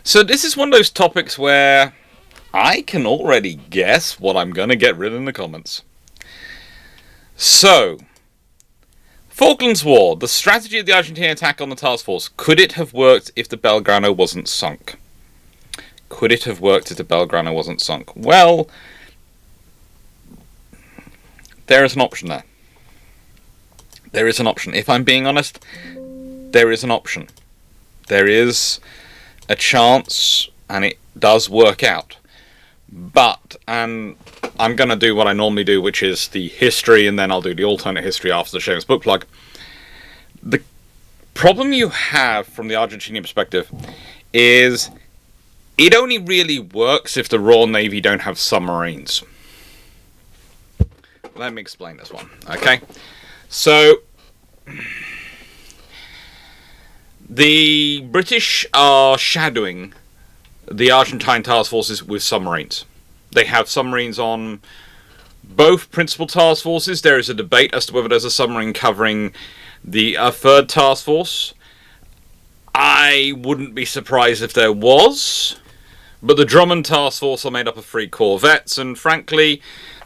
So this is one of those topics where I can already guess what I'm going to get written in the comments. So, Falklands War, the strategy of the Argentine attack on the task force. Could it have worked if the Belgrano wasn't sunk? Could it have worked if the Belgrano wasn't sunk? Well, there is an option there. There is an option. If I'm being honest, there is an option. There is a chance, and it does work out. But, and I'm going to do what I normally do, which is the history, and then I'll do the alternate history after the Shameless book plug. The problem you have from the Argentinian perspective is it only really works if the Royal Navy don't have submarines. Let me explain this one, okay? So, the British are shadowing the Argentine task forces with submarines. They have submarines on both principal task forces. There is a debate as to whether there's a submarine covering the third task force. I wouldn't be surprised if there was. But the Drummond task force are made up of 3 corvettes, and frankly,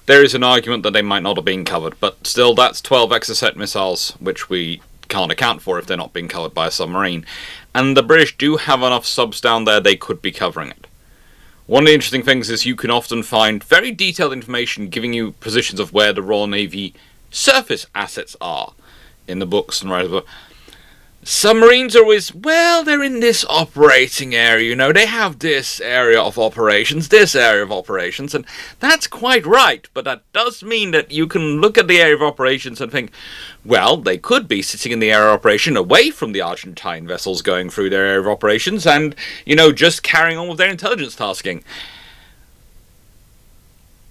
there is an argument that they might not have been covered. But still, that's 12 Exocet missiles, which we can't account for if they're not being covered by a submarine. And the British do have enough subs down there, they could be covering it. One of the interesting things is you can often find very detailed information giving you positions of where the Royal Navy surface assets are in the books and whatever. Submarines are always, well, they're in this operating area, you know, they have this area of operations, and that's quite right, but that does mean that you can look at the area of operations and think, well, they could be sitting in the area of operation away from the Argentine vessels going through their area of operations and, you know, just carrying on with their intelligence tasking.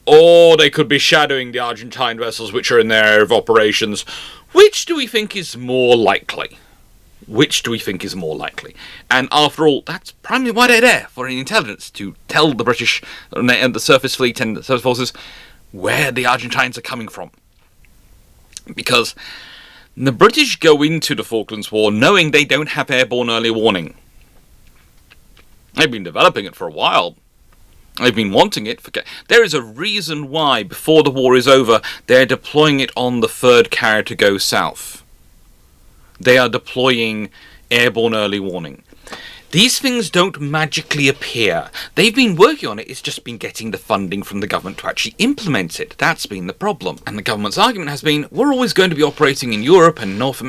Or they could be shadowing the Argentine vessels which are in their area of operations. Which do we think is more likely? Which do we think is more likely? And after all, that's primarily why they're there, for intelligence, to tell the British and the surface fleet and the surface forces where the Argentines are coming from. Because the British go into the Falklands War knowing they don't have airborne early warning. They've been developing it for a while. They've been wanting it. There is a reason why, before the war is over, they're deploying it on the third carrier to go south. They are deploying airborne early warning. These things don't magically appear. They've been working on it, it's just been getting the funding from the government to actually implement it. That's been the problem. And the government's argument has been, we're always going to be operating in Europe and North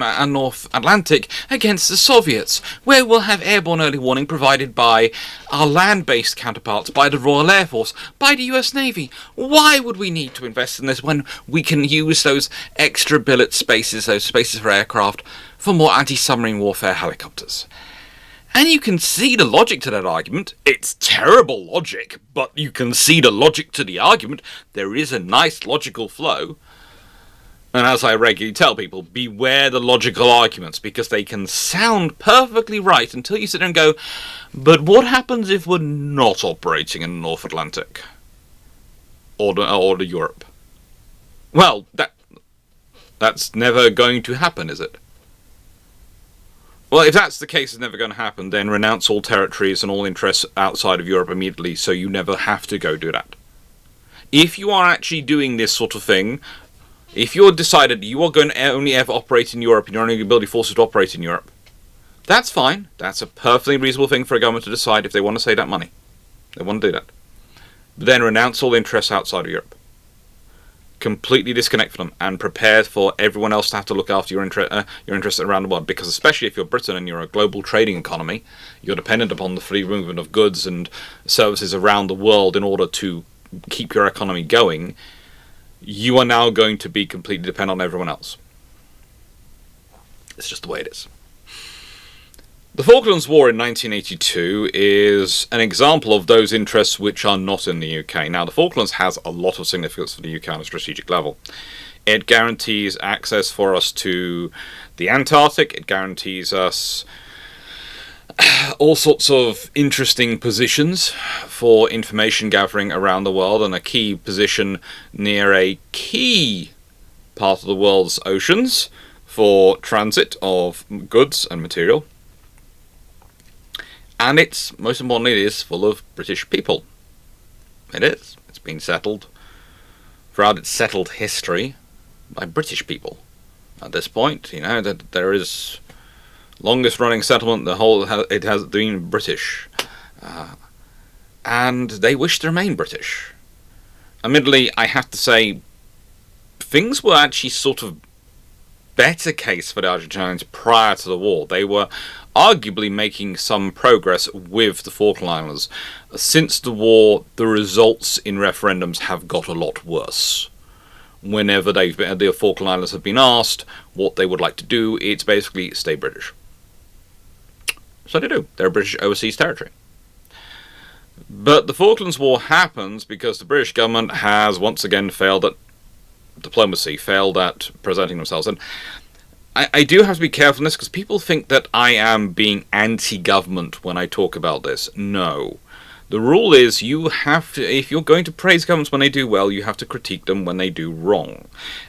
Atlantic against the Soviets, where we'll have airborne early warning provided by our land-based counterparts, by the Royal Air Force, by the US Navy. Why would we need to invest in this when we can use those extra billet spaces, those spaces for aircraft, for more anti-submarine warfare helicopters? And you can see the logic to that argument. It's terrible logic, but you can see the logic to the argument. There is a nice logical flow. And as I regularly tell people, beware the logical arguments, because they can sound perfectly right until you sit there and go, but what happens if we're not operating in the North Atlantic? Or the Europe? Well, that's never going to happen, is it? Well, if that's the case, it's never going to happen, then renounce all territories and all interests outside of Europe immediately, so you never have to go do that. If you are actually doing this sort of thing, if you're decided you are going to only ever operate in Europe and you're only going to build forces to operate in Europe, that's fine. That's a perfectly reasonable thing for a government to decide if they want to save that money. They want to do that. But then renounce all interests outside of Europe. Completely disconnect from them and prepare for everyone else to have to look after your interests around the world, because especially if you're Britain and you're a global trading economy, you're dependent upon the free movement of goods and services around the world in order to keep your economy going. You are now going to be completely dependent on everyone else. It's just the way it is. The Falklands War in 1982 is an example of those interests which are not in the UK. Now, the Falklands has a lot of significance for the UK on a strategic level. It guarantees access for us to the Antarctic. It guarantees us all sorts of interesting positions for information gathering around the world, and a key position near a key part of the world's oceans for transit of goods and material. And it's, most importantly, it is full of British people. It is. It's been settled throughout its settled history by British people. At this point, that there is longest running settlement, it has been British. And they wish to remain British. Admittedly, I have to say, things were actually sort of better case for the Argentines prior to the war. They were arguably making some progress with the Falklands. Since the war, the results in referendums have got a lot worse. Whenever the Falklanders have been asked what they would like to do, it's basically stay British. So they do. They're British overseas territory. But the Falklands War happens because the British government has once again failed at diplomacy, failed at presenting themselves. And I do have to be careful in this because people think that I am being anti-government when I talk about this. No. The rule is you have to, if you're going to praise governments when they do well, you have to critique them when they do wrong.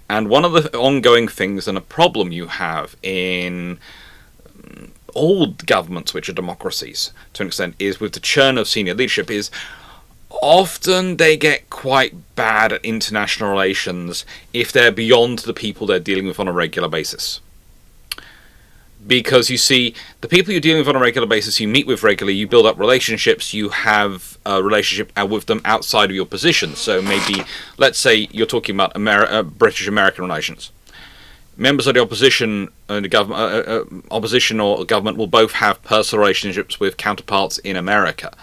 And one of the ongoing things and a problem you have in all governments which are democracies, to an extent, is with the churn of senior leadership is often they get quite bad at international relations if they're beyond the people they're dealing with on a regular basis. Because you see, the people you're dealing with on a regular basis, you meet with regularly, you build up relationships, you have a relationship with them outside of your position. So maybe, let's say you're talking about British-American relations. Members of the opposition and the government, opposition or government will both have personal relationships with counterparts in America.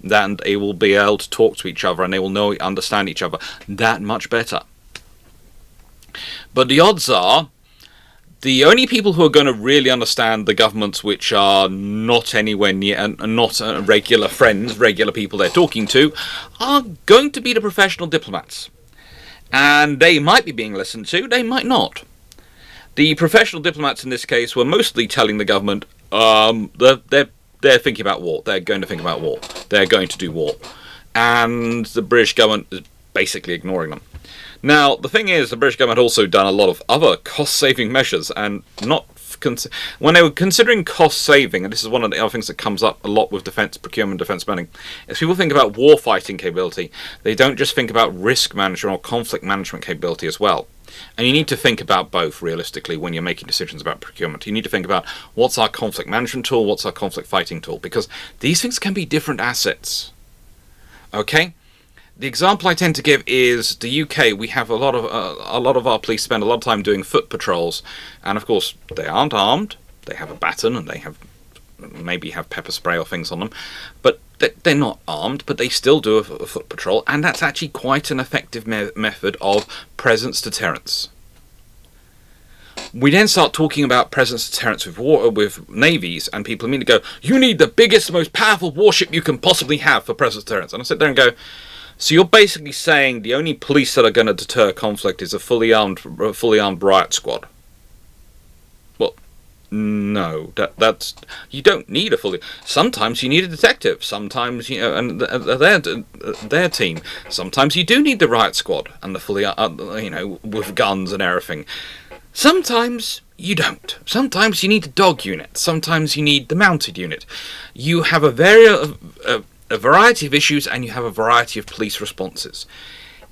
Then they will be able to talk to each other and they will understand each other that much better. But the odds are, the only people who are going to really understand the governments which are not anywhere near and not regular friends, regular people they're talking to, are going to be the professional diplomats. And they might be being listened to, they might not. The professional diplomats in this case were mostly telling the government they're thinking about war. They're going to think about war. They're going to do war. And the British government is basically ignoring them. Now, the thing is, the British government had also done a lot of other cost-saving measures, and when they were considering cost-saving, and this is one of the other things that comes up a lot with defence procurement, defence spending, as people think about war-fighting capability, they don't just think about risk management or conflict management capability as well. And you need to think about both, realistically, when you're making decisions about procurement. You need to think about what's our conflict management tool, what's our conflict fighting tool, because these things can be different assets. Okay? The example I tend to give is the UK. We have a lot of our police spend a lot of time doing foot patrols, and of course they aren't armed. They have a baton and they maybe have pepper spray or things on them, but they're not armed. But they still do a foot patrol, and that's actually quite an effective method of presence deterrence. We then start talking about presence deterrence with navies, and people immediately go, "You need the biggest, most powerful warship you can possibly have for presence deterrence." And I sit there and go, so you're basically saying the only police that are going to deter conflict is a fully armed riot squad? Well, no. That's you don't need a fully. Sometimes you need a detective. Sometimes and their team. Sometimes you do need the riot squad and the fully with guns and everything. Sometimes you don't. Sometimes you need the dog unit. Sometimes you need the mounted unit. You have a variety of issues, and you have a variety of police responses.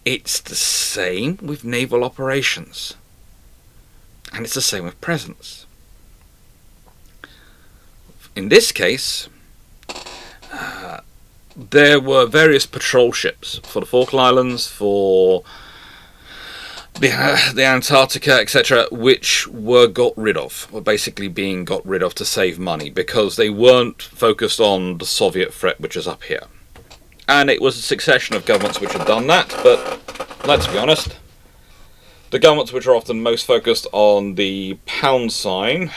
It's the same with naval operations. And it's the same with presence. In this case, there were various patrol ships for the Falkland Islands, for the Antarctica, etc., which were basically being got rid of to save money, because they weren't focused on the Soviet threat, which is up here. And it was a succession of governments which had done that, but let's be honest, the governments which are often most focused on the pound sign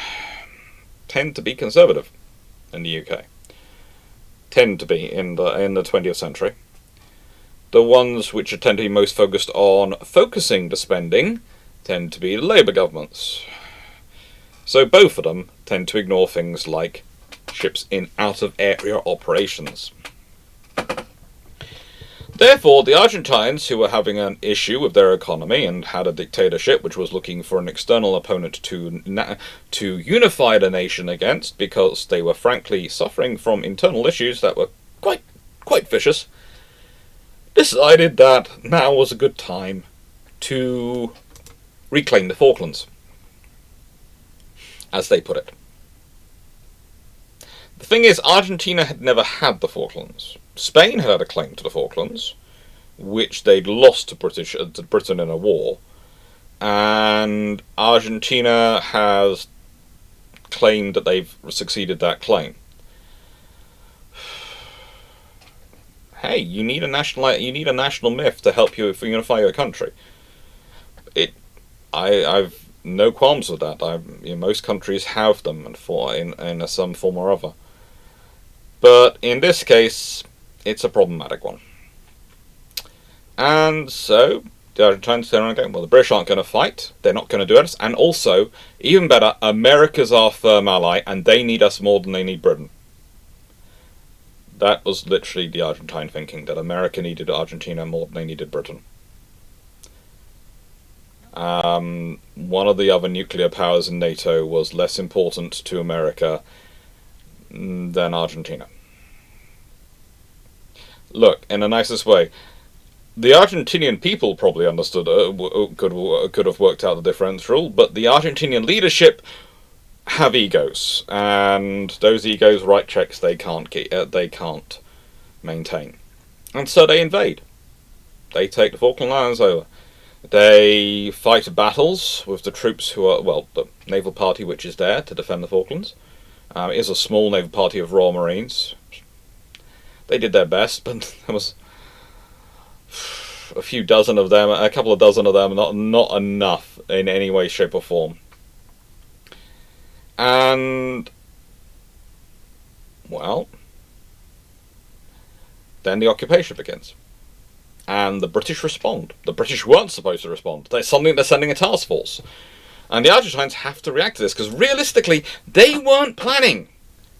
tend to be conservative in the UK. Tend to be in the 20th century. The ones which tend to be most focused on focusing the spending tend to be Labour governments. So both of them tend to ignore things like ships in out-of-area operations. Therefore, the Argentines, who were having an issue with their economy and had a dictatorship which was looking for an external opponent to unify the nation against, because they were frankly suffering from internal issues that were quite vicious, decided that now was a good time to reclaim the Falklands, as they put it. The thing is, Argentina had never had the Falklands. Spain had a claim to the Falklands, which they'd lost to Britain in a war, and Argentina has claimed that they've succeeded that claim. Hey, you need a national myth to help you unify your country. I've no qualms with that. Most countries have them, in some form or other. But in this case, it's a problematic one. And so, the Argentines turn around going, well, the British aren't going to fight, they're not going to do it, and also, even better, America's our firm ally, and they need us more than they need Britain. That was literally the Argentine thinking, that America needed Argentina more than they needed Britain. One of the other nuclear powers in NATO was less important to America than Argentina. Look, in the nicest way, the Argentinian people probably understood, could have worked out the differential, but the Argentinian leadership have egos, and those egos write checks they can't maintain, and so they invade. They take the Falkland Islands over. They fight battles with the troops who are, well, the naval party which is there to defend the Falklands. It is a small naval party of Royal Marines. They did their best, but there was a couple of dozen of them, not enough in any way, shape or form. And, well, then the occupation begins. And the British respond. The British weren't supposed to respond. They're sending a task force. And the Argentines have to react to this, because realistically, they weren't planning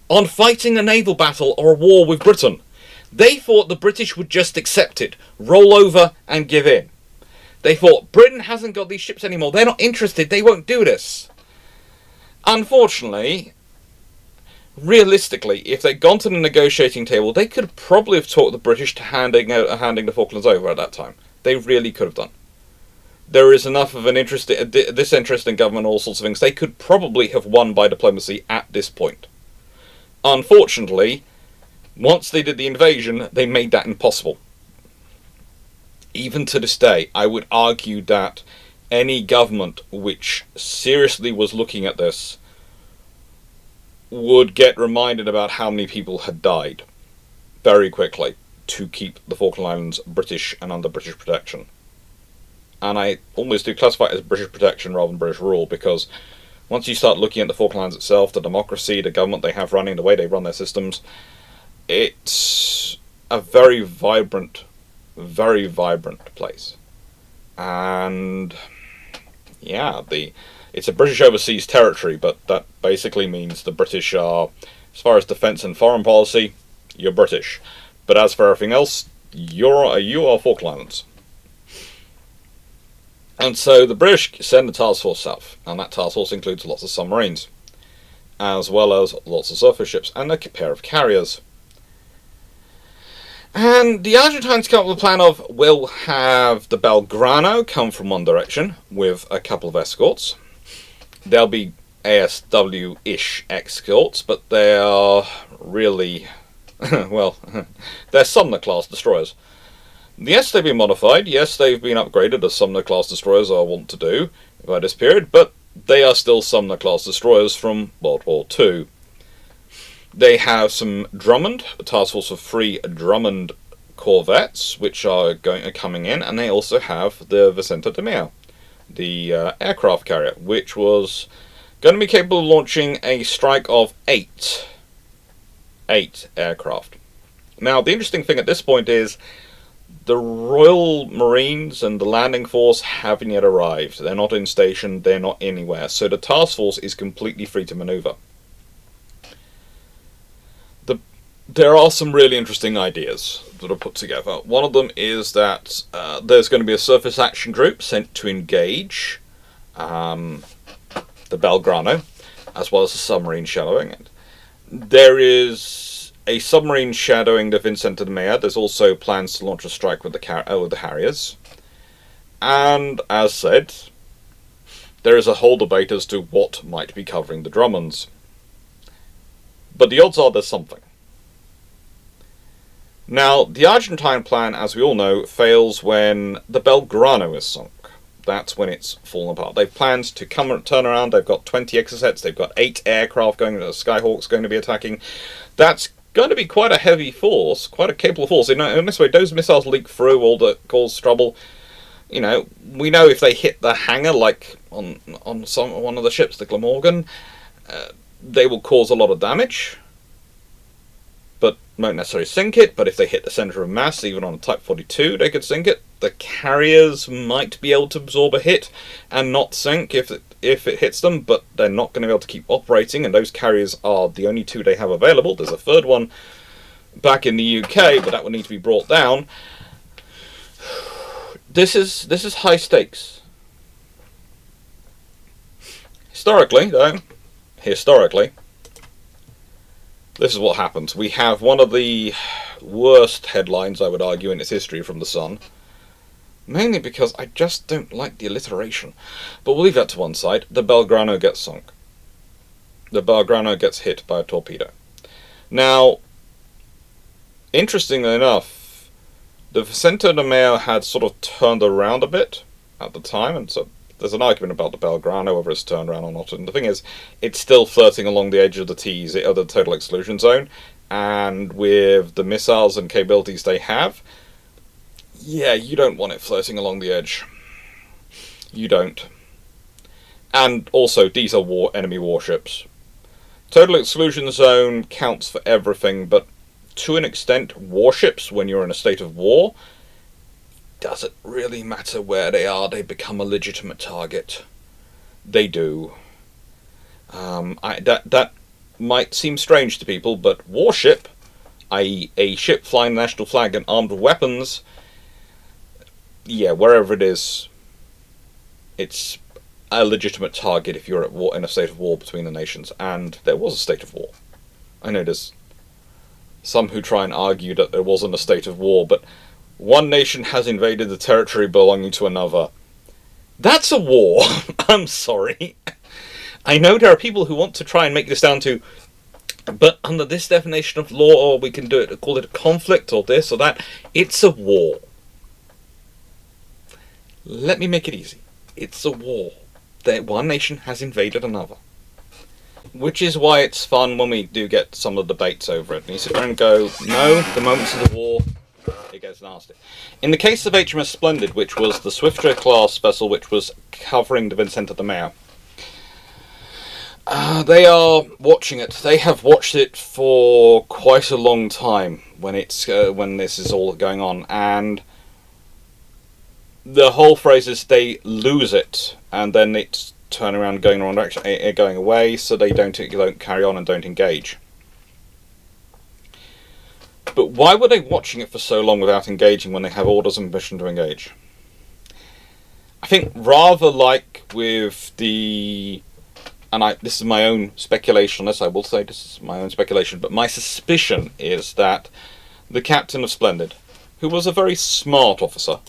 on fighting a naval battle or a war with Britain. They thought the British would just accept it, roll over and give in. They thought, Britain hasn't got these ships anymore, they're not interested, they won't do this. Unfortunately, realistically, if they'd gone to the negotiating table, they could probably have talked the British to handing the Falklands over at that time. They really could have done. There is enough of this interest in government, all sorts of things. They could probably have won by diplomacy at this point. Unfortunately, once they did the invasion, they made that impossible. Even to this day, I would argue that any government which seriously was looking at this would get reminded about how many people had died very quickly to keep the Falkland Islands British and under British protection. And I almost do classify it as British protection rather than British rule, because once you start looking at the Falkland Islands itself, the democracy, the government they have running, the way they run their systems, it's a very vibrant place. And yeah, it's a British overseas territory, but that basically means the British are, as far as defence and foreign policy, you're British. But as for everything else, you are Falkland Islands. And so the British send a task force south, and that task force includes lots of submarines, as well as lots of surface ships and a pair of carriers. And the Argentines come up with a plan of, we'll have the Belgrano come from one direction with a couple of escorts. They'll be ASW-ish escorts, but they are really, well, they're Sumner-class destroyers. Yes, they've been modified. Yes, they've been upgraded as Sumner-class destroyers are wont to do by this period, but they are still Sumner-class destroyers from World War II. They have some Drummond, a task force of 3 Drummond corvettes, which are coming in, and they also have the Vicente de Meo, the aircraft carrier, which was going to be capable of launching a strike of 8 aircraft. Now, the interesting thing at this point is the Royal Marines and the landing force haven't yet arrived. They're not in station, they're not anywhere, so the task force is completely free to maneuver. there are some really interesting ideas that are put together. One of them is that there's going to be a surface action group sent to engage the Belgrano, as well as the submarine shadowing it. There is a submarine shadowing the Vincente de Mea. There's also plans to launch a strike with the Harriers. And, as said, there is a whole debate as to what might be covering the Drummonds. But the odds are there's something. Now, the Argentine Plan, as we all know, fails when the Belgrano is sunk. That's when it's fallen apart. They've planned to turn around. They've got 20 exocets. They've got 8 aircraft going. The Skyhawks going to be attacking. That's going to be quite a heavy force, quite a capable force. In this way, those missiles leak through all that cause trouble. You know, we know if they hit the hangar, like on one of the ships, the Glamorgan, they will cause a lot of damage, but won't necessarily sink it. But if they hit the centre of mass, even on a Type 42, they could sink it. The carriers might be able to absorb a hit and not sink if it hits them, but they're not going to be able to keep operating, and those carriers are the only 2 they have available. There's a third one back in the UK, but that would need to be brought down. This is high stakes. Historically, this is what happens. We have one of the worst headlines, I would argue, in its history from The Sun. Mainly because I just don't like the alliteration. But we'll leave that to one side. The Belgrano gets sunk. The Belgrano gets hit by a torpedo. Now, interestingly enough, the Vicente de Mea had sort of turned around a bit at the time, and so there's an argument about the Belgrano, whether it's turned around or not. And the thing is, it's still flirting along the edge of the T's, of the total exclusion zone, and with the missiles and capabilities they have, yeah, you don't want it flirting along the edge. You don't. And also, these are enemy warships. Total exclusion zone counts for everything, but to an extent, warships, when you're in a state of war, does it really matter where they are? They become a legitimate target. They do. That might seem strange to people, but warship, i.e. a ship flying the national flag and armed with weapons, yeah, wherever it is, it's a legitimate target if you're at war, in a state of war between the nations. And there was a state of war. I know there's some who try and argue that there wasn't a state of war, but one nation has invaded the territory belonging to another. That's a war. I'm sorry. I know there are people who want to try and make this down to, but under this definition of law, or we can call it a conflict, or this or that. It's a war. Let me make it easy. It's a war. One nation has invaded another. Which is why it's fun when we do get some of the debates over it. And you sit there and go, no, the moments of the war, it gets nasty. In the case of HMS Splendid, which was the Swifter class vessel which was covering the Vincente de Mea, they are watching it. They have watched it for quite a long time when this is all going on, and the whole phrase is they lose it, and then it's turn around, going wrong direction, going away, so they don't carry on and don't engage. But why were they watching it for so long without engaging when they have orders and permission to engage? I think rather like with the, and this is my own speculation on this, I will say this is my own speculation, but my suspicion is that the captain of Splendid, who was a very smart officer,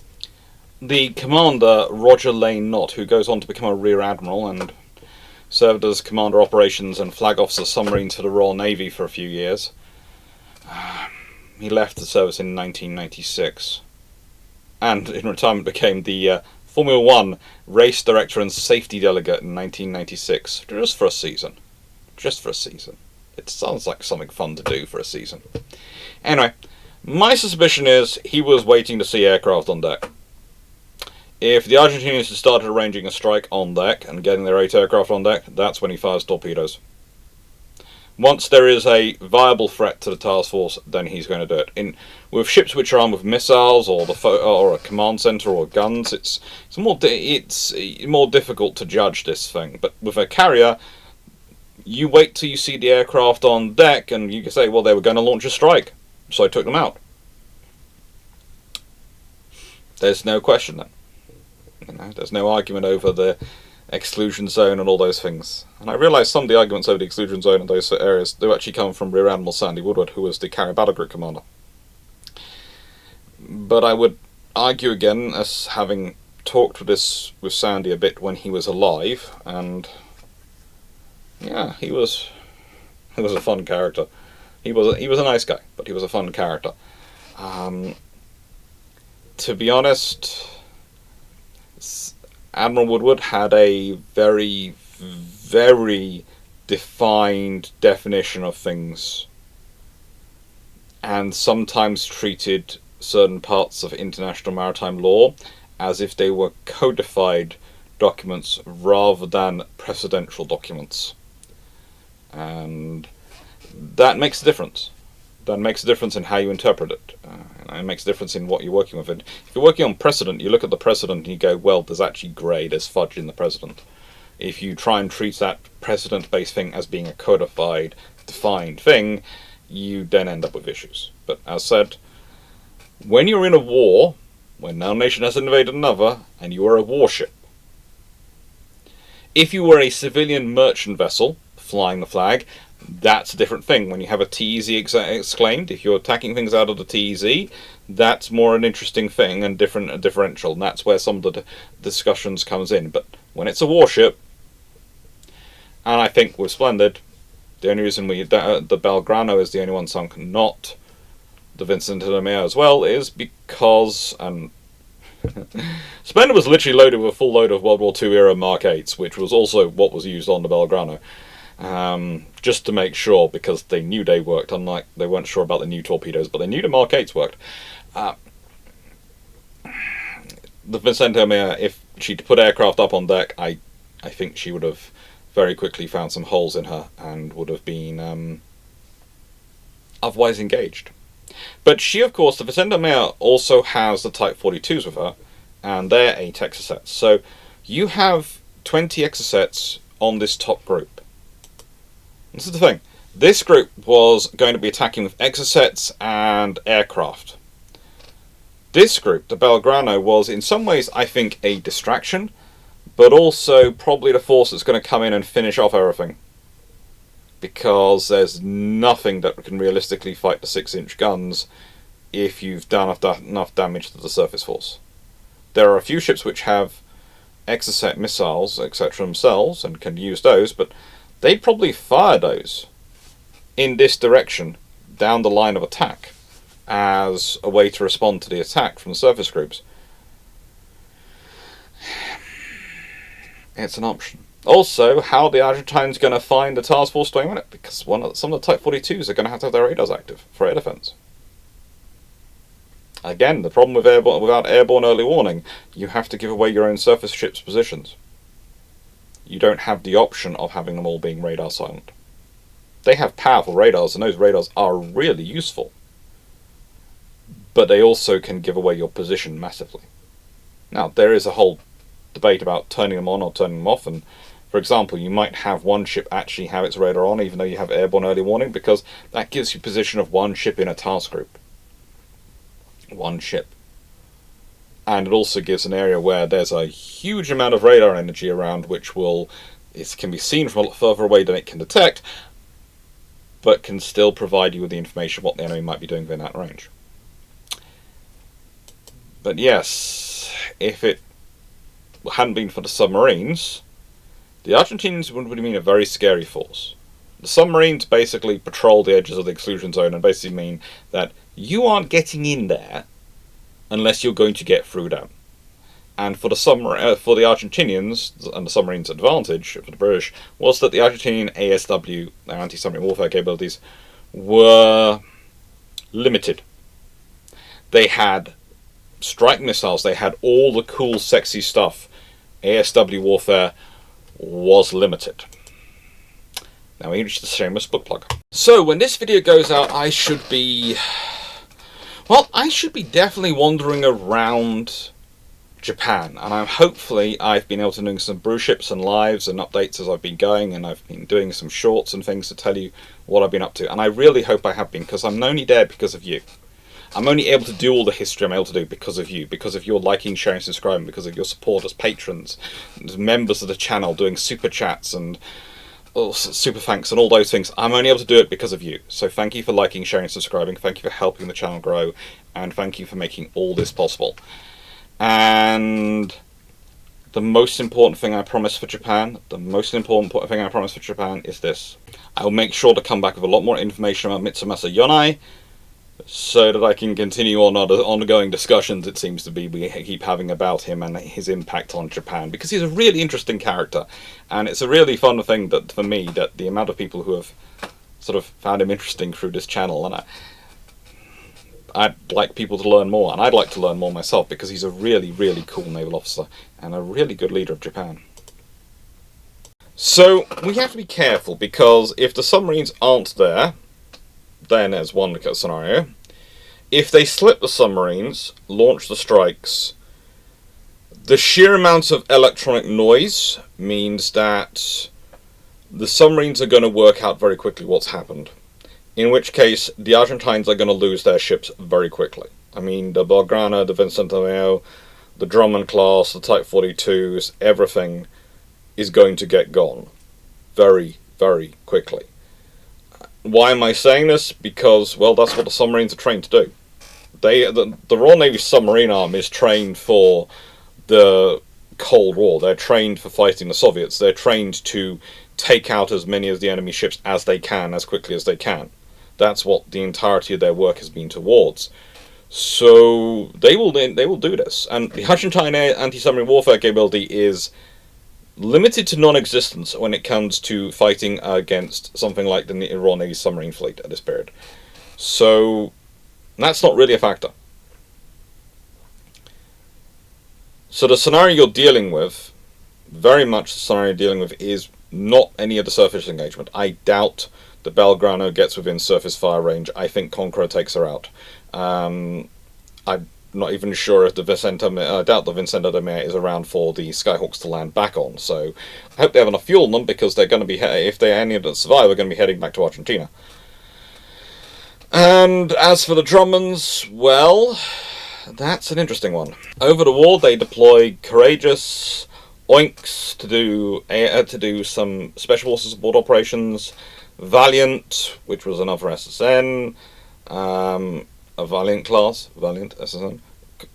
the commander, Roger Lane Knott, who goes on to become a Rear Admiral and served as Commander Operations and Flag Officer Submarines for the Royal Navy for a few years. He left the service in 1996, and in retirement became the Formula One Race Director and Safety Delegate in 1996, just for a season. Just for a season. It sounds like something fun to do for a season. Anyway, my suspicion is he was waiting to see aircraft on deck. If the Argentinians had started arranging a strike on deck and getting their 8 aircraft on deck, that's when he fires torpedoes. Once there is a viable threat to the task force, then he's going to do it. With ships which are armed with missiles or a command center or guns, it's more difficult to judge this thing. But with a carrier, You wait till you see the aircraft on deck, and you can say, well, they were going to launch a strike, so I took them out. There's no question then. There's no argument over the exclusion zone and all those things. And I realise some of the arguments over the exclusion zone and those areas do actually come from Rear Admiral Sandy Woodward, who was the Carrier Battle Group commander. But I would argue again, as having talked with Sandy a bit when he was alive, and yeah, he was a fun character. He was a nice guy, but he was a fun character. To be honest, Admiral Woodward had a very, very defined definition of things, and sometimes treated certain parts of international maritime law as if they were codified documents rather than precedential documents. And that makes a difference. That makes a difference in how you interpret it. And it makes a difference in what you're working with. And if you're working on precedent, you look at the precedent and you go, well, there's actually grey, there's fudge in the precedent. If you try and treat that precedent-based thing as being a codified, defined thing, you then end up with issues. But as said, when you're in a war, when one nation has invaded another, and you are a warship, if you were a civilian merchant vessel flying the flag, that's a different thing. When you have a TEZ exclaimed, if you're attacking things out of the TEZ, that's more an interesting thing and a differential, and that's where some of the discussions comes in. But when it's a warship, and I think with Splendid, the only reason the Belgrano is the only one sunk, not the Vincent de Mea as well, is because Splendid was literally loaded with a full load of World War II era Mark 8s, which was also what was used on the Belgrano. Just to make sure, because they knew they worked, unlike they weren't sure about the new torpedoes, but they knew the Mark 8s worked. The Vicente Mea, if she'd put aircraft up on deck, I think she would have very quickly found some holes in her and would have been otherwise engaged. But she, of course, the Vicente Mea also has the Type 42s with her, and they're 8 Exocets. So you have 20 Exocets on this top group. This is the thing. This group was going to be attacking with Exocets and aircraft. This group, the Belgrano, was in some ways, I think, a distraction, but also probably the force that's going to come in and finish off everything. Because there's nothing that can realistically fight the 6-inch guns if you've done enough damage to the surface force. There are a few ships which have Exocet missiles, etc. themselves, and can use those, but they'd probably fire those in this direction down the line of attack as a way to respond to the attack from the surface groups. It's an option. Also, how are the Argentines going to find the task force to aim on it? Because some of the Type 42s are going to have their radars active for air defense. Again, the problem with without airborne early warning, you have to give away your own surface ships' positions. You don't have the option of having them all being radar silent. They have powerful radars, and those radars are really useful. But they also can give away your position massively. Now, there is a whole debate about turning them on or turning them off, and for example, you might have one ship actually have its radar on even though you have airborne early warning, because that gives you position of one ship in a task group. One ship. And it also gives an area where there's a huge amount of radar energy around, which can be seen from a lot further away than it can detect, but can still provide you with the information what the enemy might be doing within that range. But yes, if it hadn't been for the submarines, the Argentinians would have been a very scary force. The submarines basically patrol the edges of the exclusion zone and basically mean that you aren't getting in there unless you're going to get through them. And for the Argentinians, and the submarines' advantage for the British, was that the Argentinian ASW, their anti-submarine warfare capabilities, were limited. They had strike missiles, they had all the cool, sexy stuff. ASW warfare was limited. Now we reach the Shameless book plug. So when this video goes out, I should be definitely wandering around Japan, and hopefully I've been able to do some brew ships and lives and updates as I've been going, and I've been doing some shorts and things to tell you what I've been up to, and I really hope I have been, because I'm only there because of you. I'm only able to do all the history I'm able to do because of you, because of your liking, sharing, subscribing, because of your support as patrons, members of the channel, doing super chats and super thanks and all those things. I'm only able to do it because of you. So thank you for liking, sharing, subscribing, thank you for helping the channel grow, and thank you for making all this possible. And the most important thing I promise for Japan, is this. I will make sure to come back with a lot more information about Mitsumasa Yonai, so that I can continue on other ongoing discussions it seems to be we keep having about him and his impact on Japan, because he's a really interesting character, and it's a really fun thing that for me, that the amount of people who have sort of found him interesting through this channel, and I'd like people to learn more, and I'd like to learn more myself, because he's a really, really cool naval officer and a really good leader of Japan. So we have to be careful, because if the submarines aren't there, then there's one scenario. If they slip the submarines, launch the strikes, the sheer amount of electronic noise means that the submarines are going to work out very quickly what's happened. In which case, the Argentines are going to lose their ships very quickly. I mean, the Belgrano, the Vicente, the Drummond class, the Type 42s, everything is going to get gone very, very quickly. Why am I saying this? Because, well, that's what the submarines are trained to do. The Royal Navy submarine arm is trained for the Cold War. They're trained for fighting the Soviets. They're trained to take out as many of the enemy ships as they can, as quickly as they can. That's what the entirety of their work has been towards. So they will do this. And the Argentine anti-submarine warfare capability is limited to non-existence when it comes to fighting against something like the Royal Navy submarine fleet at this period. So that's not really a factor. So the scenario you're dealing with, very much the scenario you're dealing with, is not any of the surface engagement. I doubt the Belgrano gets within surface fire range. I think Conqueror takes her out. I'm not even sure if the Vicente... I doubt the Vicente de Mer is around for the Skyhawks to land back on. So I hope they have enough fuel in them, because they're going to be... If they any of them survive, we're going to be heading back to Argentina. And as for the Drummonds, well, that's an interesting one. Over the war, they deploy Courageous, Oinks to do some special forces support operations, Valiant, which was another SSN, a Valiant class, Valiant SSN.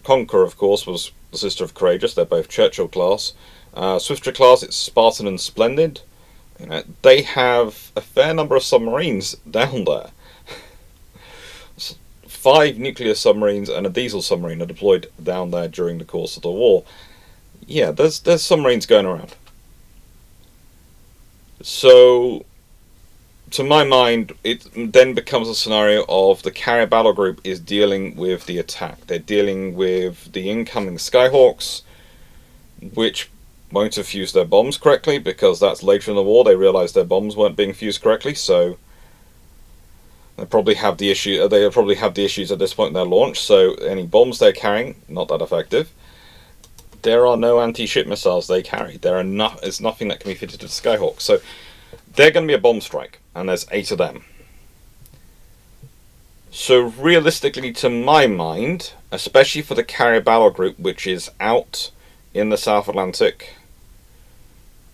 Conqueror, of course, was the sister of Courageous. They're both Churchill class. Swifter class, it's Spartan and Splendid. You know, they have a fair number of submarines down there. 5 nuclear submarines and a diesel submarine are deployed down there during the course of the war. Yeah, there's submarines going around. So, to my mind, it then becomes a scenario of the carrier battle group is dealing with the attack. They're dealing with the incoming Skyhawks, which won't have fused their bombs correctly, because that's later in the war they realised their bombs weren't being fused correctly, so they'll probably have the issues at this point in their launch, so any bombs they're carrying, not that effective. There are no anti-ship missiles they carry. There's nothing that can be fitted to the Skyhawk. So they're going to be a bomb strike, and there's 8 of them. So realistically, to my mind, especially for the carrier battle group, which is out in the South Atlantic,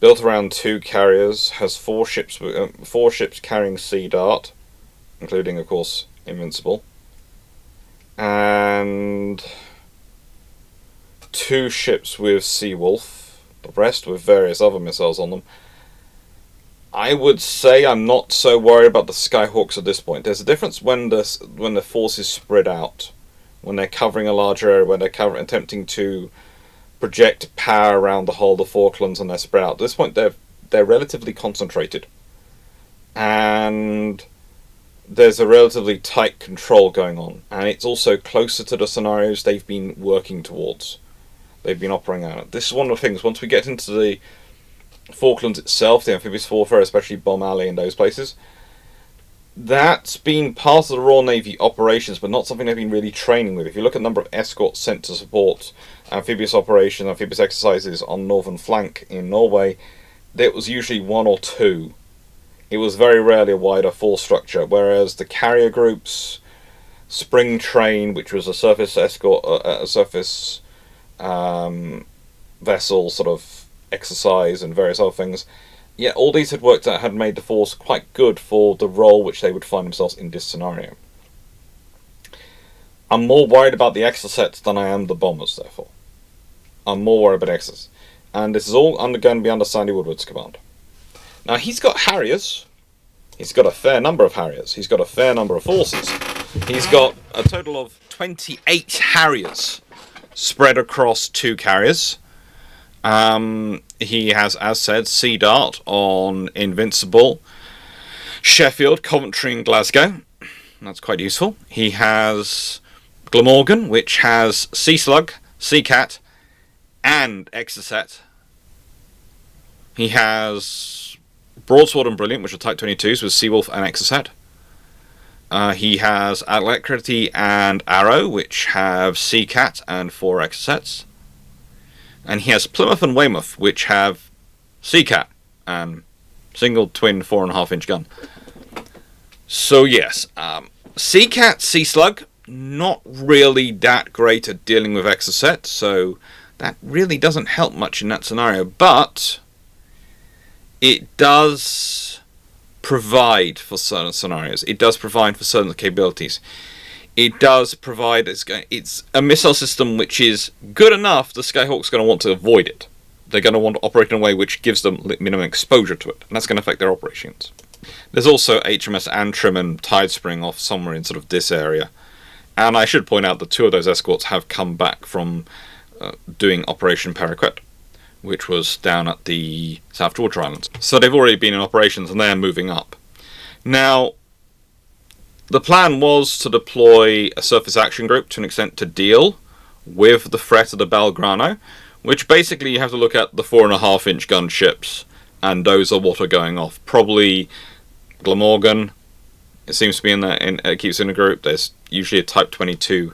built around 2 carriers, has 4 ships carrying Sea Dart, including, of course, Invincible, and 2 ships with Seawolf, the rest with various other missiles on them. I would say I'm not so worried about the Skyhawks at this point. There's a difference when the force is spread out, when they're covering a larger area, when they're attempting to project power around the whole of the Falklands, and they're spread out. At this point, they're relatively concentrated, and there's a relatively tight control going on, and it's also closer to the scenarios they've been working towards. They've been operating out. This is one of the things, once we get into the Falklands itself, the amphibious warfare, especially Bomb Alley and those places, That's been part of the Royal Navy operations, but not something they've been really training with. If you look at the number of escorts sent to support amphibious operations, amphibious exercises on northern flank in Norway, there was usually one or two. It was very rarely a wider force structure, whereas the carrier groups, Spring Train, which was a surface escort, a surface vessel sort of exercise, and various other things, yeah, all these had worked out, had made the force quite good for the role which they would find themselves in this scenario. I'm more worried about the Exocets than I am the bombers, therefore. I'm more worried about Exocets. And this is all going to be under Sandy Woodward's command. Now, he's got Harriers. He's got a fair number of Harriers. He's got a fair number of forces. He's got a total of 28 Harriers spread across 2 carriers. He has, as said, Sea Dart on Invincible, Sheffield, Coventry and Glasgow. That's quite useful. He has Glamorgan, which has Sea Slug, Sea Cat and Exocet. He has Broadsword and Brilliant, which are Type 22s with Seawolf and Exocet. He has Alacrity and Arrow, which have Sea Cat and 4 Exocets. And he has Plymouth and Weymouth, which have Sea Cat and single twin 4.5-inch gun. So yes, Sea Cat, Sea Slug, not really that great at dealing with Exocet, so that really doesn't help much in that scenario. But it does provide for certain scenarios. It does provide for certain capabilities. It does provide, it's a missile system which is good enough, the Skyhawk's going to want to avoid it. They're going to want to operate in a way which gives them minimum exposure to it, and that's going to affect their operations. There's also HMS Antrim and Tidespring off somewhere in sort of this area. And I should point out that 2 of those escorts have come back from doing Operation Paraquet, which was down at the South Georgia Islands. So they've already been in operations and they're moving up. Now, the plan was to deploy a surface action group to an extent to deal with the threat of the Belgrano, which basically you have to look at the 4.5-inch gunships, and those are what are going off. Probably Glamorgan, it seems to be it keeps in a group. There's usually a Type 22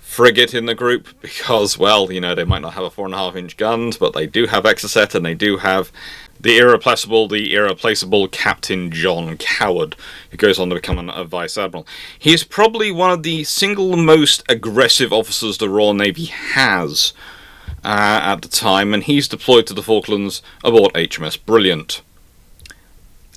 frigate in the group, because, well, you know, they might not have a 4.5-inch guns, but they do have Exocet, and they do have the irreplaceable Captain John Coward, who goes on to become a Vice Admiral. He is probably one of the single most aggressive officers the Royal Navy has at the time, and he's deployed to the Falklands aboard HMS Brilliant.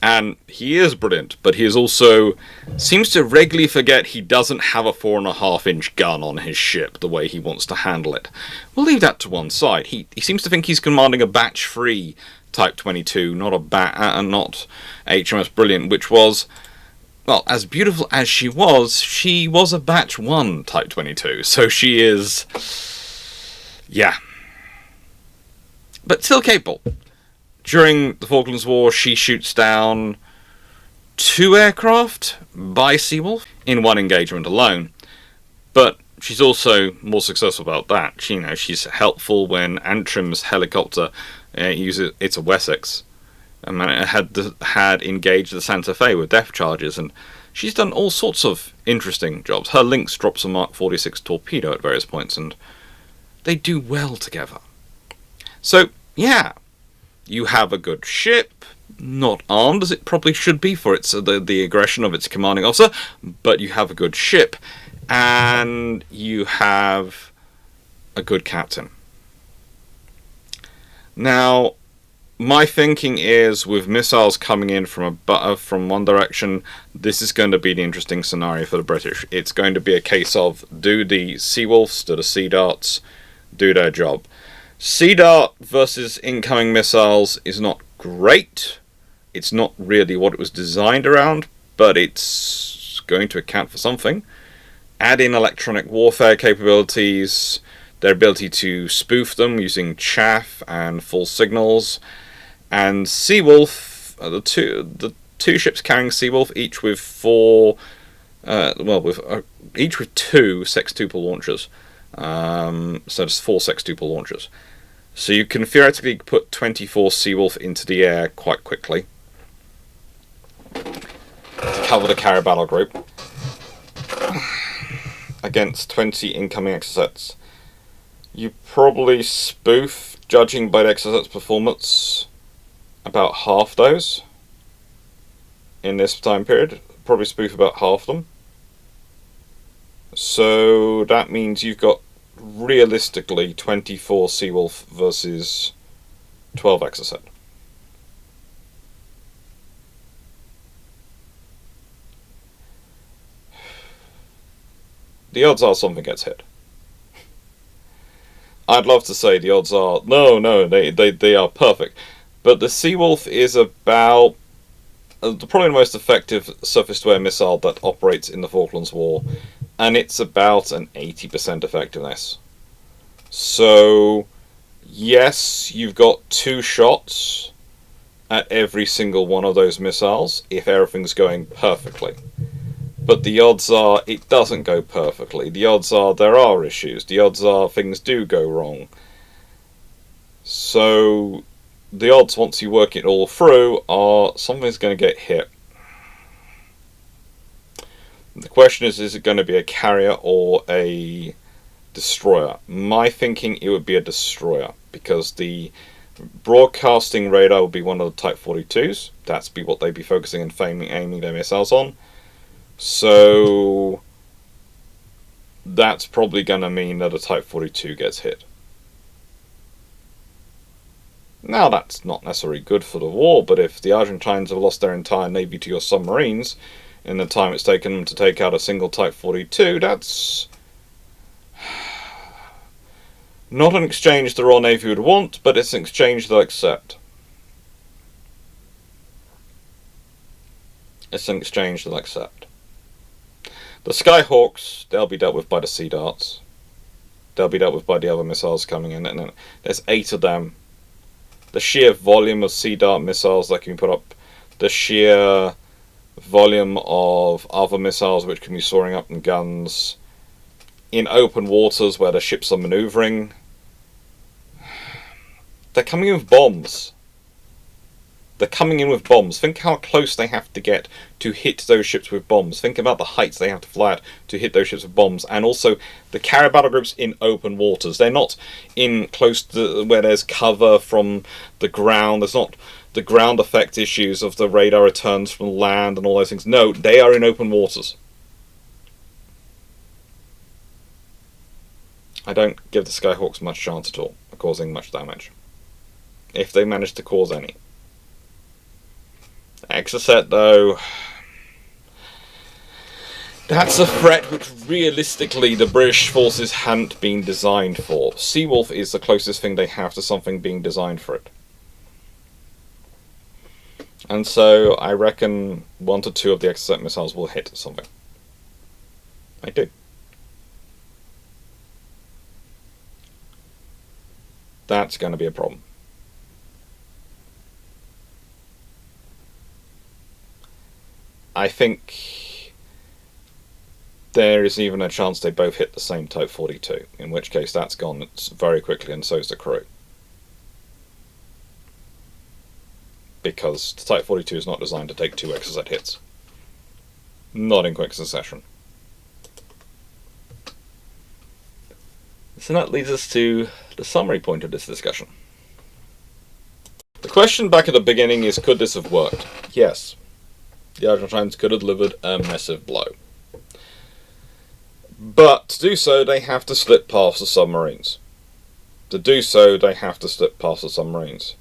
And he is brilliant, but he is also seems to regularly forget he doesn't have a 4.5-inch gun on his ship the way he wants to handle it. We'll leave that to one side. He seems to think he's commanding a batch-free Type 22, not not HMS Brilliant, which was, well, as beautiful as she was a batch 1 Type 22, so she is, yeah, but still capable. During the Falklands War, she shoots down 2 aircraft by Seawolf in 1 engagement alone, but she's also more successful about that. She's helpful when Antrim's helicopter uses, it's a Wessex, and it had engaged the Santa Fe with depth charges, and she's done all sorts of interesting jobs. Her Lynx drops a Mark 46 torpedo at various points, and they do well together. So, yeah, you have a good ship, not armed as it probably should be for the aggression of its commanding officer, but you have a good ship, and you have a good captain. Now, my thinking is, with missiles coming in from one direction, this is going to be the interesting scenario for the British. It's going to be a case of, do the Seawolves, do the Sea Darts do their job? Sea Dart versus incoming missiles is not great. It's not really what it was designed around, but it's going to account for something. Add in electronic warfare capabilities, their ability to spoof them using chaff and false signals, and Seawolf, the two ships carrying Seawolf, each with each with 2 sextuple launchers. So there's 4 sextuple launchers. So you can theoretically put 24 Seawolf into the air quite quickly. To cover the carrier battle group against 20 incoming Exocets. You probably spoof, judging by the Exocet's performance, about half those in this time period. Probably spoof about half them. So that means you've got realistically 24 Seawolf versus 12 Exocet. The odds are something gets hit. I'd love to say the odds are no, they are perfect. But the Seawolf is about probably the most effective surface-to-air missile that operates in the Falklands War, and it's about an 80% effectiveness. So, yes, you've got 2 shots at every single one of those missiles if everything's going perfectly. But the odds are it doesn't go perfectly. The odds are there are issues. The odds are things do go wrong. So the odds, once you work it all through, are something's going to get hit. The question is it going to be a carrier or a destroyer? My thinking, it would be a destroyer, because the broadcasting radar will be one of the Type 42s. That's be what they'd be focusing and aiming their missiles on. So that's probably going to mean that a Type 42 gets hit. Now, that's not necessarily good for the war, but if the Argentines have lost their entire navy to your submarines in the time it's taken them to take out a single Type 42, that's not an exchange the Royal Navy would want, but it's an exchange they'll accept. It's an exchange they'll accept. The Skyhawks, they'll be dealt with by the Sea Darts. They'll be dealt with by the other missiles coming in. And there's 8 of them. The sheer volume of Sea Dart missiles that can be put up, the sheer volume of other missiles which can be soaring up in guns, in open waters where the ships are manoeuvring. They're coming in with bombs. They're coming in with bombs. Think how close they have to get to hit those ships with bombs. Think about the heights they have to fly at to hit those ships with bombs. And also, the carrier battle groups in open waters. They're not in close to where there's cover from the ground. There's not the ground effect issues of the radar returns from land and all those things. No, they are in open waters. I don't give the Skyhawks much chance at all of causing much damage, if they manage to cause any. Exocet, though, that's a threat which realistically the British forces hadn't been designed for. Seawolf is the closest thing they have to something being designed for it. And so I reckon 1 to 2 of the Exocet missiles will hit something. I do. That's going to be a problem. I think there is even a chance they both hit the same Type 42, in which case that's gone very quickly, and so is the crew. Because the Type 42 is not designed to take 2 Exocet hits. Not in quick succession. So that leads us to the summary point of this discussion. The question back at the beginning is, could this have worked? Yes. The Argentines could have delivered a massive blow. But to do so, they have to slip past the submarines. To do so, they have to slip past the submarines.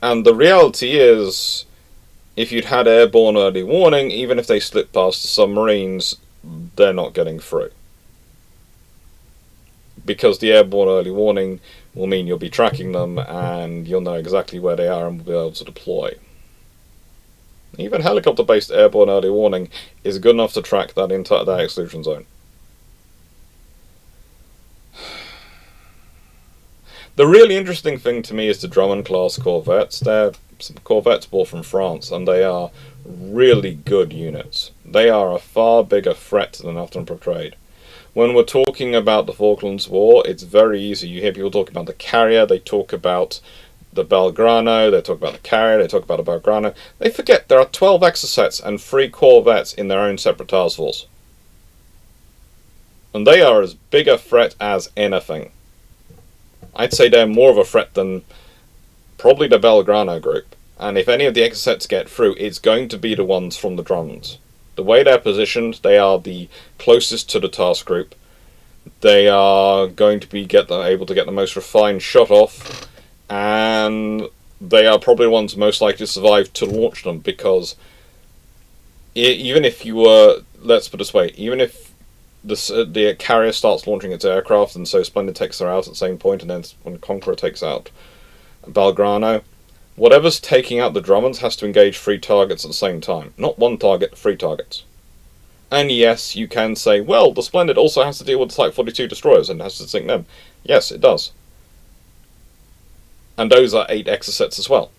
And the reality is, if you'd had airborne early warning, even if they slip past the submarines, they're not getting through. Because the airborne early warning will mean you'll be tracking them, and you'll know exactly where they are and will be able to deploy. Even helicopter-based airborne early warning is good enough to track that exclusion zone. The really interesting thing to me is the Drummond-class corvettes. They're some corvettes bought from France, and they are really good units. They are a far bigger threat than often portrayed. When we're talking about the Falklands War, it's very easy. You hear people talk about the carrier, they talk about the Belgrano, they talk about the carrier, they talk about the Belgrano. They forget there are 12 Exocets and 3 corvettes in their own separate task force. And they are as big a threat as anything. I'd say they're more of a threat than probably the Belgrano group. And if any of the Exocets get through, it's going to be the ones from the drones. The way they're positioned, they are the closest to the task group. They are going to be able to get the most refined shot off, and they are probably the ones most likely to survive to launch them, because even if you were, let's put it this way, even if the carrier starts launching its aircraft, and so Splendid takes her out at the same point, and then when Conqueror takes out Belgrano, whatever's taking out the Drummonds has to engage 3 targets at the same time. Not 1 target, 3 targets. And yes, you can say, well, the Splendid also has to deal with the Type 42 destroyers and has to sink them. Yes, it does. And those are 8 Exocets as well.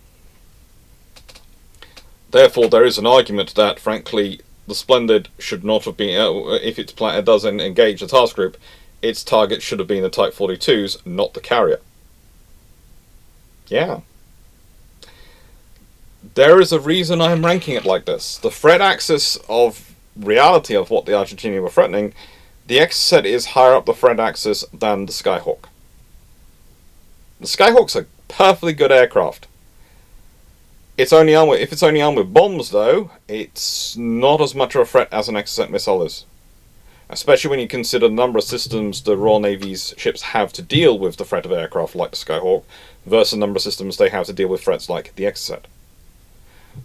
Therefore, there is an argument that, frankly, the Splendid should not have been, if it doesn't engage the task group, its target should have been the Type 42s, not the carrier. Yeah. There is a reason I am ranking it like this. The threat axis of reality of what the Argentinians were threatening, the Exocet is higher up the threat axis than the Skyhawk. The Skyhawk's a perfectly good aircraft. If it's only armed with bombs, though, it's not as much of a threat as an Exocet missile is. Especially when you consider the number of systems the Royal Navy's ships have to deal with the threat of aircraft like the Skyhawk, versus the number of systems they have to deal with threats like the Exocet.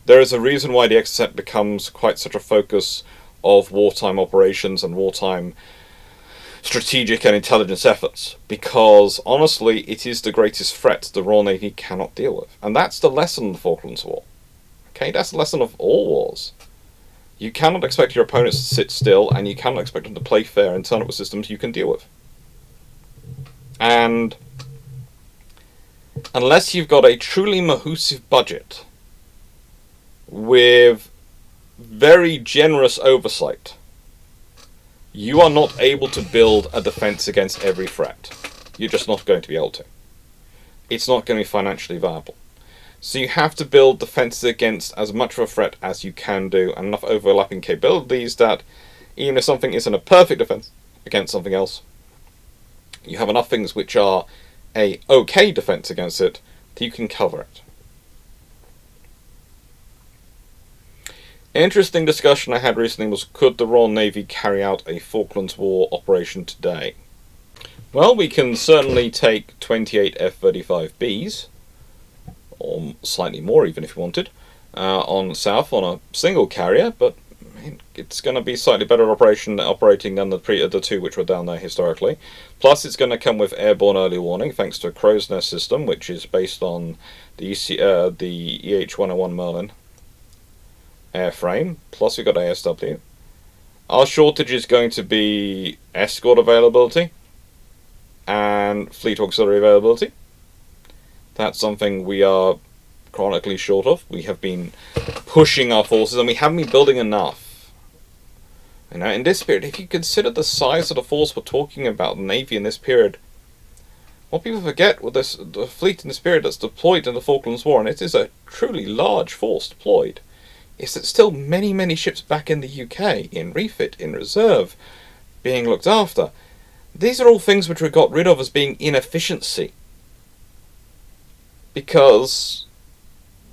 There is a reason why the Exocet becomes quite such a focus of wartime operations and wartime strategic and intelligence efforts, because honestly it is the greatest threat the Royal Navy cannot deal with. And that's the lesson of the Falklands War. Okay, that's the lesson of all wars. You cannot expect your opponents to sit still, and you cannot expect them to play fair and turn up with systems you can deal with. And unless you've got a truly mahoosive budget with very generous oversight, you are not able to build a defense against every threat. You're just not going to be able to. It's not going to be financially viable. So you have to build defenses against as much of a threat as you can do, and enough overlapping capabilities that even if something isn't a perfect defense against something else, you have enough things which are a okay defense against it that you can cover it. Interesting discussion I had recently was, could the Royal Navy carry out a Falklands War operation today? Well, we can certainly take 28 F-35Bs, or slightly more even if you wanted, on south on a single carrier, but it's going to be slightly better operating than the 2 which were down there historically. Plus it's going to come with airborne early warning thanks to a crow's nest system which is based on the EH-101 Merlin airframe, plus we've got ASW. Our shortage is going to be escort availability and fleet auxiliary availability. That's something we are chronically short of. We have been pushing our forces and we haven't been building enough. You know, in this period, if you consider the size of the force we're talking about, the Navy in this period, what people forget with the fleet in this period that's deployed in the Falklands War, and it is a truly large force deployed, is that still many, many ships back in the UK, in refit, in reserve, being looked after. These are all things which we got rid of as being inefficiency. Because,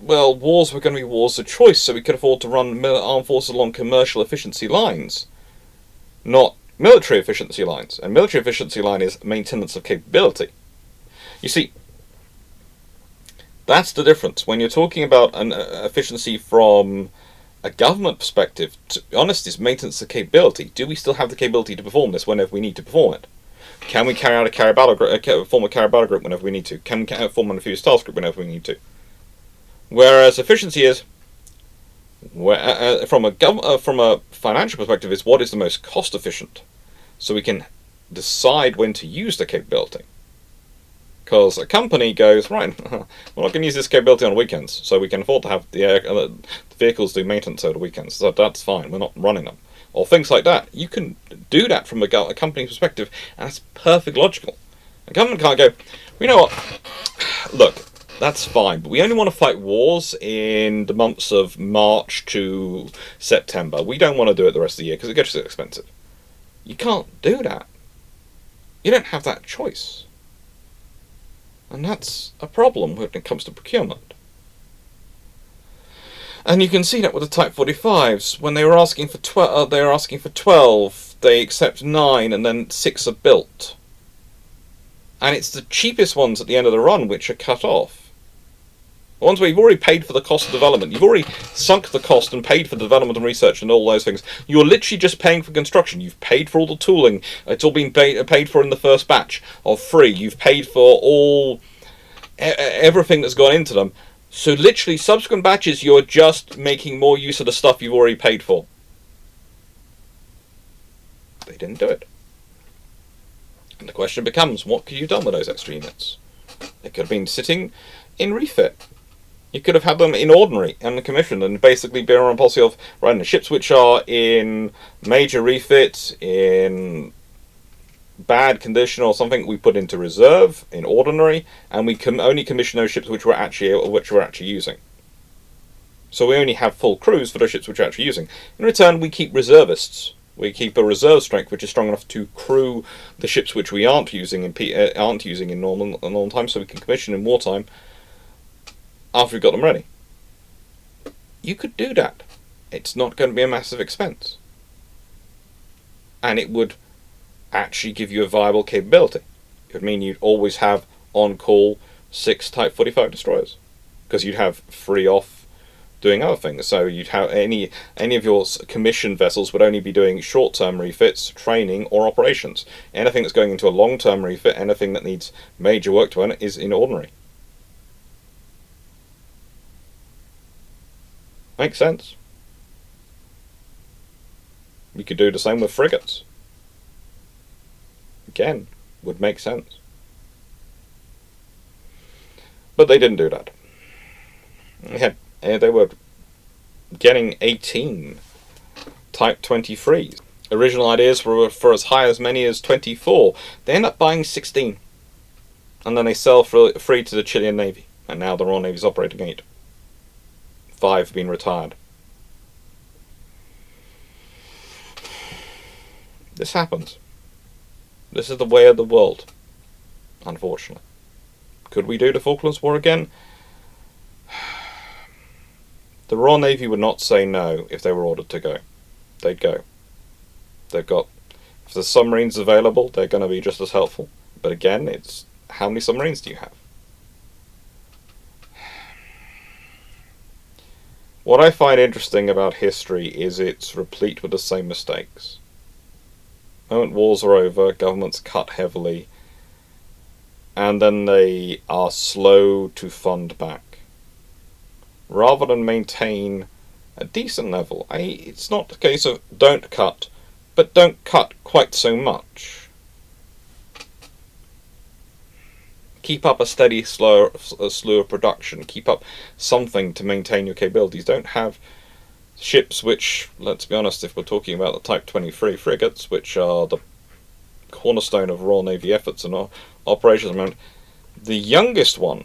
well, wars were going to be wars of choice, so we could afford to run armed forces along commercial efficiency lines, not military efficiency lines. And military efficiency line is maintenance of capability. You see, that's the difference. When you're talking about an efficiency from a government perspective, to be honest, it's maintenance of capability. Do we still have the capability to perform this whenever we need to perform it? Can we carry out form a carrier battle group whenever we need to? Can we form an amphibious task group whenever we need to? Whereas efficiency is, from a financial perspective, is what is the most cost efficient, so we can decide when to use the capability. Because a company goes, right, we're not going to use this capability on weekends, so we can afford to have the vehicles do maintenance over the weekends, so that's fine, we're not running them. Or things like that. You can do that from a company perspective, and that's perfectly logical. A government can't go, you know what, look, That's fine, but we only want to fight wars in the months of March to September. We don't want to do it the rest of the year because it gets expensive. You can't do that. You don't have that choice. And that's a problem when it comes to procurement. And you can see that with the Type 45s. When they were asking for 12, they accept 9, and then 6 are built. And it's the cheapest ones at the end of the run which are cut off. The ones where you've already paid for the cost of development, you've already sunk the cost and paid for the development and research and all those things. You're literally just paying for construction. You've paid for all the tooling. It's all been paid for in the first batch of free. You've paid for everything that's gone into them. So literally, subsequent batches, you're just making more use of the stuff you've already paid for. They didn't do it. And the question becomes, what could you have done with those extra units? They could have been sitting in refit. You could have had them in ordinary and commissioned, and basically been on a policy of, right, the ships which are in major refit, in bad condition or something, we put into reserve in ordinary, and we can only commission those ships which we're actually using. So we only have full crews for those ships which we're actually using. In return, we keep reservists. We keep a reserve strength which is strong enough to crew the ships which we aren't using in normal time, so we can commission in wartime after we've got them ready. You could do that. It's not going to be a massive expense, and it would actually give you a viable capability. It would mean you'd always have on call 6 Type 45 destroyers, because you'd have 3 off doing other things. So you'd have any of your commissioned vessels would only be doing short-term refits, training, or operations. Anything that's going into a long-term refit, anything that needs major work to it, is in ordinary. Makes sense. We could do the same with frigates. Again, would make sense. But they didn't do that. They were getting 18 Type 23s. Original ideas were for as high as many as 24. They end up buying 16. And then they sell free to the Chilean Navy. And now the Royal Navy's operating 8. 5 have been retired. This happens. This is the way of the world, unfortunately. Could we do the Falklands War again? The Royal Navy would not say no if they were ordered to go. They'd go. They've got... If the submarines available, they're going to be just as helpful. But again, it's how many submarines do you have? What I find interesting about history is it's replete with the same mistakes. The moment wars are over, governments cut heavily, and then they are slow to fund back. Rather than maintain a decent level. It's not a case of don't cut, but don't cut quite so much. Keep up a steady slew of production. Keep up something to maintain your capabilities. Don't have ships which, let's be honest, if we're talking about the Type 23 frigates, which are the cornerstone of Royal Navy efforts and operations at the moment, the youngest one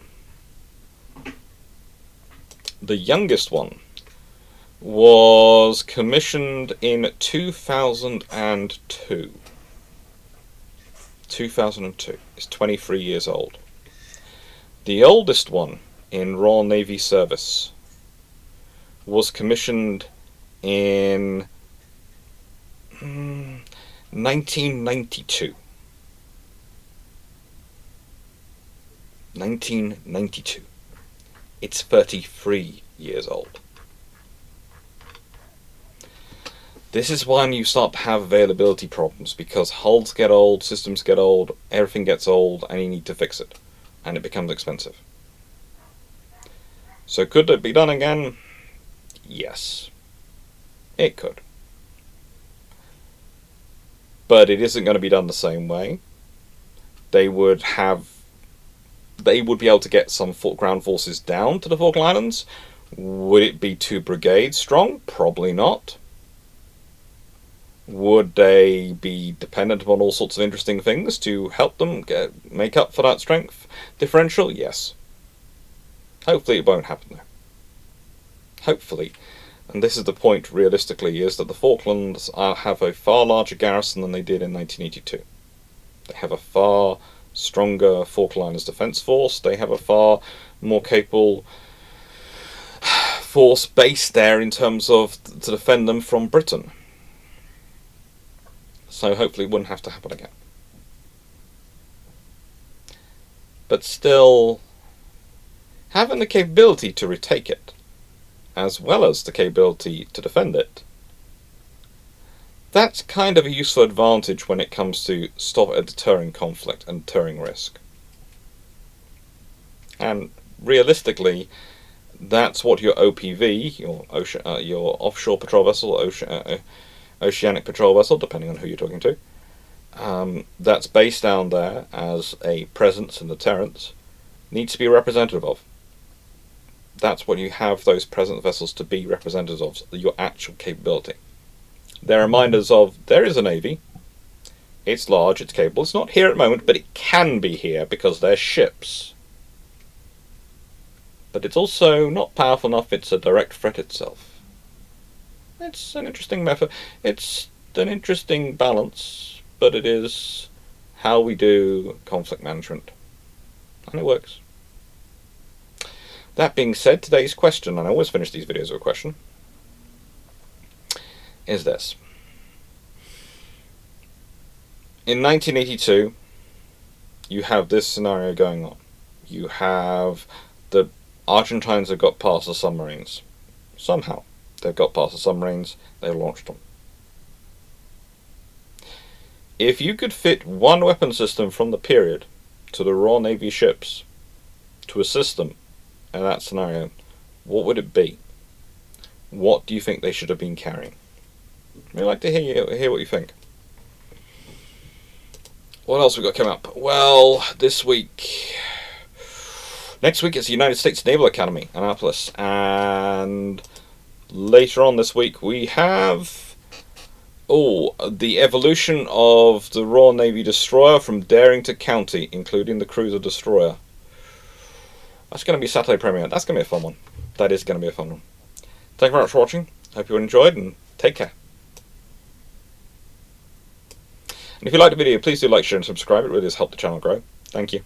was commissioned in 2002. 2002. It's 23 years old. The oldest one in Royal Navy service was commissioned in 1992. 1992. It's 33 years old. This is when you start to have availability problems, because hulls get old, systems get old, everything gets old, and you need to fix it. And it becomes expensive. So could it be done again? Yes. It could. But it isn't going to be done the same way. They would be able to get some ground forces down to the Falkland Islands. Would it be 2 brigades strong? Probably not. Would they be dependent upon all sorts of interesting things to help them make up for that strength differential? Yes. Hopefully it won't happen though. Hopefully. And this is the point, realistically, is that the Falklands have a far larger garrison than they did in 1982. They have a far stronger Falklands defence force. They have a far more capable force based there in terms of to defend them from Britain. So hopefully it wouldn't have to happen again. But still, having the capability to retake it, as well as the capability to defend it, that's kind of a useful advantage when it comes to deterring conflict and deterring risk. And realistically, that's what your OPV, your offshore patrol vessel, oceanic patrol vessel, depending on who you're talking to, that's based down there as a presence in deterrence, needs to be representative of. That's what you have those present vessels to be representatives of, your actual capability. They're reminders of, there is a navy, it's large, it's capable, it's not here at the moment, but it can be here because they're ships. But it's also not powerful enough, it's a direct threat itself. It's an interesting method, it's an interesting balance, but it is how we do conflict management. And it works. That being said, today's question, and I always finish these videos with a question, is this. In 1982, you have this scenario going on. You have the Argentines have got past the submarines. Somehow, they've got past the submarines, they've launched them. If you could fit one weapon system from the period to the Royal Navy ships to assist them in that scenario, what would it be? What do you think they should have been carrying? I'd like to hear what you think. What else we got coming up? Well, next week it's the United States Naval Academy, Annapolis, and later on this week we have the evolution of the Royal Navy destroyer from daring to county, including the cruiser destroyer. That's going to be Saturday premiere. That's going to be a fun one. That is going to be a fun one. Thank you very much for watching. Hope you enjoyed, and take care. And if you liked the video, please do like, share and subscribe. It really does help the channel grow. Thank you.